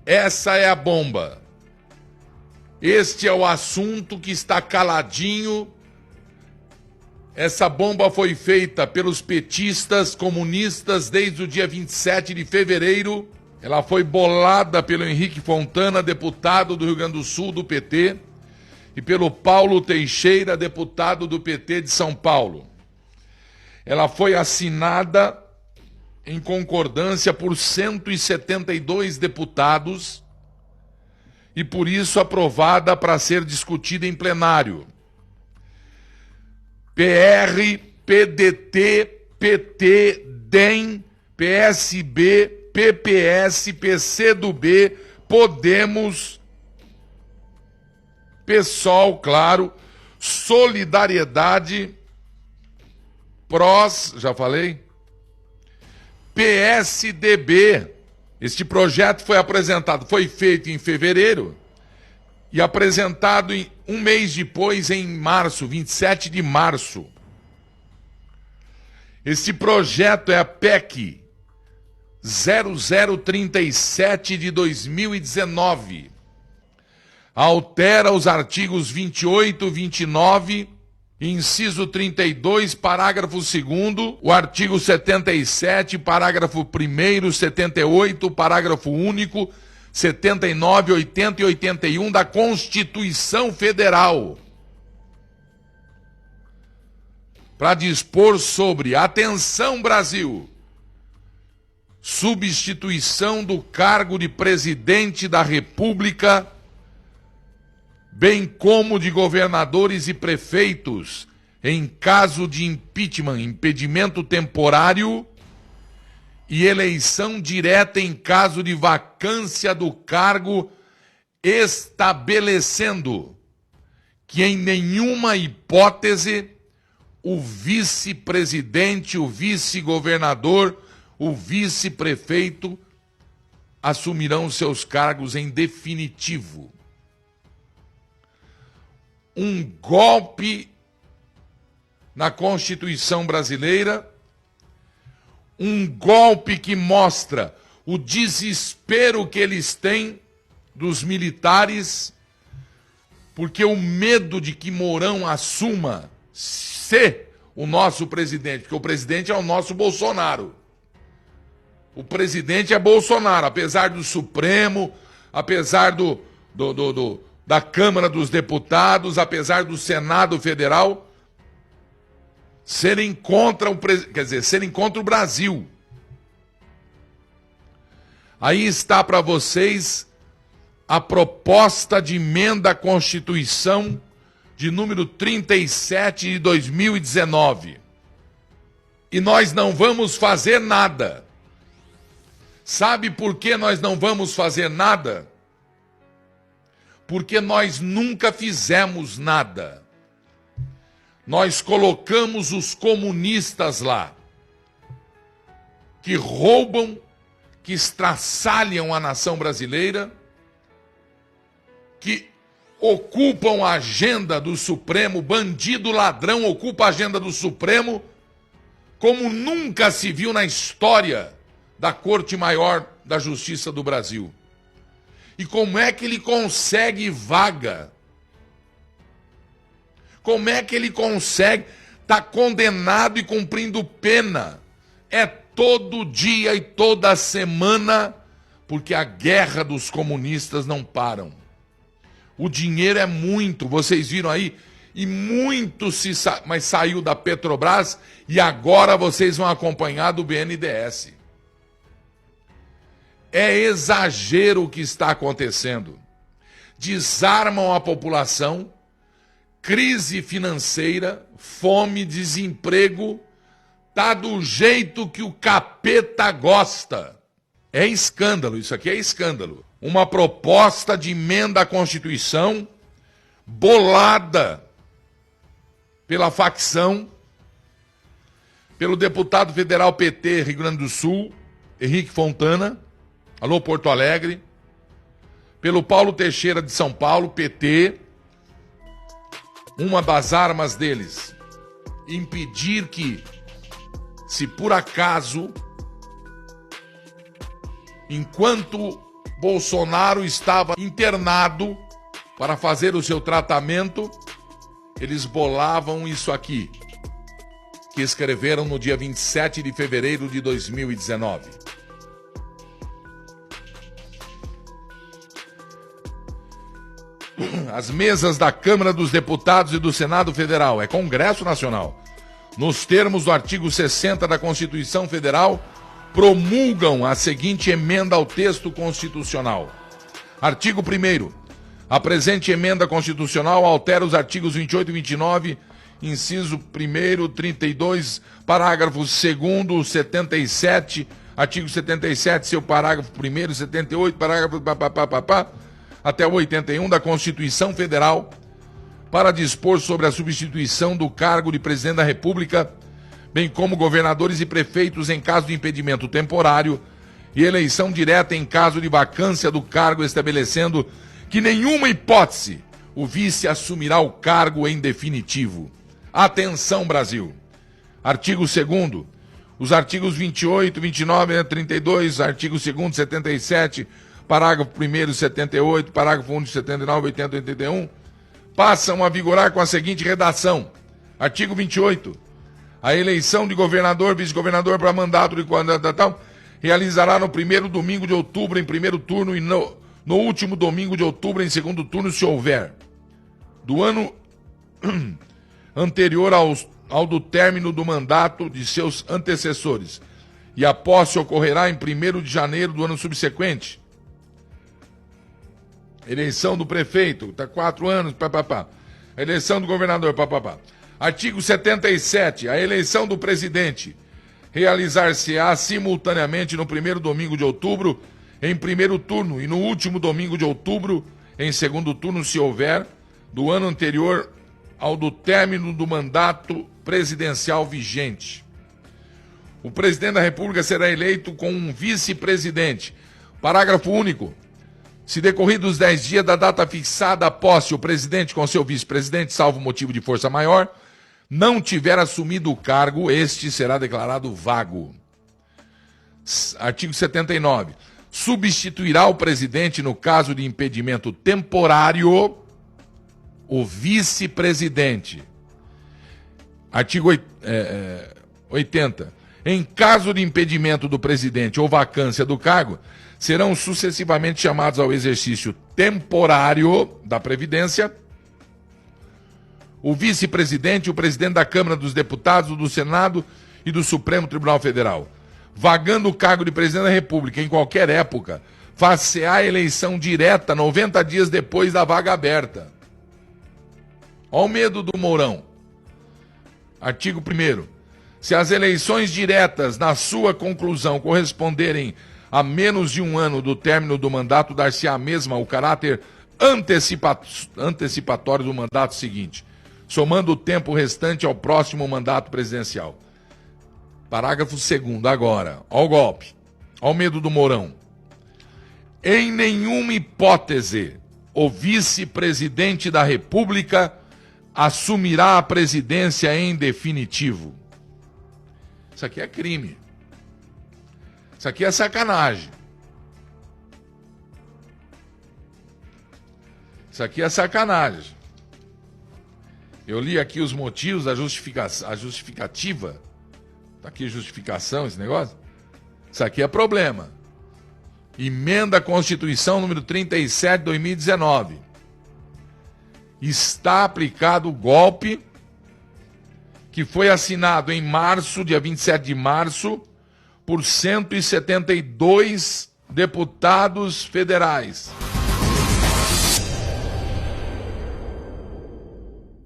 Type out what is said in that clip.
Essa é a bomba. Este é o assunto que está caladinho. Essa bomba foi feita pelos petistas comunistas desde o dia 27 de fevereiro. Ela foi bolada pelo Henrique Fontana, deputado do Rio Grande do Sul do PT, e pelo Paulo Teixeira, deputado do PT de São Paulo. Ela foi assinada em concordância por 172 deputados e por isso aprovada para ser discutida em plenário. PR, PDT, PT, DEM, PSB, PPS, PCdoB, Podemos, PSOL, claro, Solidariedade, PROS, já falei, PSDB. Este projeto foi feito em fevereiro e apresentado um mês depois, em março, 27 de março. Este projeto é a PEC 0037 de 2019. Altera os artigos 28, 29, inciso 32, parágrafo 2º, o artigo 77, parágrafo 1º, 78, parágrafo único, 79, 80 e 81 da Constituição Federal, para dispor sobre, atenção Brasil, substituição do cargo de presidente da República, bem como de governadores e prefeitos, em caso de impeachment, impedimento temporário, e eleição direta em caso de vacância do cargo, estabelecendo que em nenhuma hipótese o vice-presidente, o vice-governador, o vice-prefeito assumirão seus cargos em definitivo. Um golpe na Constituição brasileira, um golpe que mostra o desespero que eles têm dos militares, porque o medo de que Mourão assuma ser o nosso presidente, porque o presidente é o nosso Bolsonaro. O presidente é Bolsonaro, apesar do Supremo, apesar da Câmara dos Deputados, apesar do Senado Federal serem contra o Brasil. Aí está para vocês a proposta de emenda à Constituição de número 37 de 2019. E nós não vamos fazer nada. Sabe por que nós não vamos fazer nada? Porque nós nunca fizemos nada. Nós colocamos os comunistas lá, que roubam, que estraçalham a nação brasileira, que ocupam a agenda do Supremo, bandido ladrão ocupa a agenda do Supremo, como nunca se viu na história da Corte Maior da Justiça do Brasil. E como é que ele consegue vaga? Como é que ele consegue estar condenado e cumprindo pena? É todo dia e toda semana, porque a guerra dos comunistas não param. O dinheiro é muito, vocês viram aí, e muito mas saiu da Petrobras e agora vocês vão acompanhar do BNDES. É exagero o que está acontecendo. Desarmam a população, crise financeira, fome, desemprego, tá do jeito que o capeta gosta. É escândalo, isso aqui é escândalo. Uma proposta de emenda à Constituição bolada pela facção, pelo deputado federal PT Rio Grande do Sul, Henrique Fontana, alô Porto Alegre, pelo Paulo Teixeira de São Paulo, PT. Uma das armas deles, impedir que, se por acaso, enquanto Bolsonaro estava internado para fazer o seu tratamento, eles bolavam isso aqui, que escreveram no dia 27 de fevereiro de 2019. As mesas da Câmara dos Deputados e do Senado Federal, é Congresso Nacional, nos termos do artigo 60 da Constituição Federal, promulgam a seguinte emenda ao texto constitucional. Artigo 1º. A presente emenda constitucional altera os artigos 28 e 29, inciso 1º, 32, parágrafo 2º, 77, artigo 77, seu parágrafo 1º, 78, parágrafo até o 81 da Constituição Federal, para dispor sobre a substituição do cargo de presidente da República, bem como governadores e prefeitos em caso de impedimento temporário e eleição direta em caso de vacância do cargo, estabelecendo que nenhuma hipótese o vice assumirá o cargo em definitivo. Atenção, Brasil! Artigo 2º. Os artigos 28, 29, 32, artigo 2º, 77, parágrafo 1º, 78, parágrafo 1º, 79, 80 e 81, passam a vigorar com a seguinte redação. Artigo 28. A eleição de governador, vice-governador para mandato de tal realizará no primeiro domingo de outubro em primeiro turno e no último domingo de outubro em segundo turno, se houver, do ano anterior ao do término do mandato de seus antecessores, e a posse ocorrerá em 1º de janeiro do ano subsequente. Eleição do prefeito, está 4 anos, papapá. A eleição do governador, papapá. Artigo 77. A eleição do presidente realizar-se-á simultaneamente no primeiro domingo de outubro, em primeiro turno, e no último domingo de outubro, em segundo turno, se houver, do ano anterior ao do término do mandato presidencial vigente. O presidente da República será eleito com um vice-presidente. Parágrafo único. Se decorridos 10 dias da data fixada a posse, o presidente com seu vice-presidente, salvo motivo de força maior, não tiver assumido o cargo, este será declarado vago. Artigo 79. Substituirá o presidente, no caso de impedimento temporário, o vice-presidente. Artigo 80. Em caso de impedimento do presidente ou vacância do cargo, serão sucessivamente chamados ao exercício temporário da Previdência o vice-presidente e o presidente da Câmara dos Deputados, do Senado e do Supremo Tribunal Federal. Vagando o cargo de presidente da República em qualquer época, far-se-á a eleição direta 90 dias depois da vaga aberta. Olha o medo do Mourão. Artigo 1º. Se as eleições diretas, na sua conclusão, corresponderem a menos de um ano do término do mandato, dar-se-á a mesma o caráter antecipatório do mandato seguinte, somando o tempo restante ao próximo mandato presidencial. Parágrafo 2º, agora. Olha o golpe. Olha o medo do Mourão. Em nenhuma hipótese, o vice-presidente da República assumirá a presidência em definitivo. Isso aqui é crime. Isso aqui é sacanagem. Isso aqui é sacanagem. Eu li aqui os motivos, a justificativa. Está aqui justificação, esse negócio. Isso aqui é problema. Emenda à Constituição número 37 de 2019. Está aplicado o golpe que foi assinado em março, dia 27 de março, por 172 deputados federais.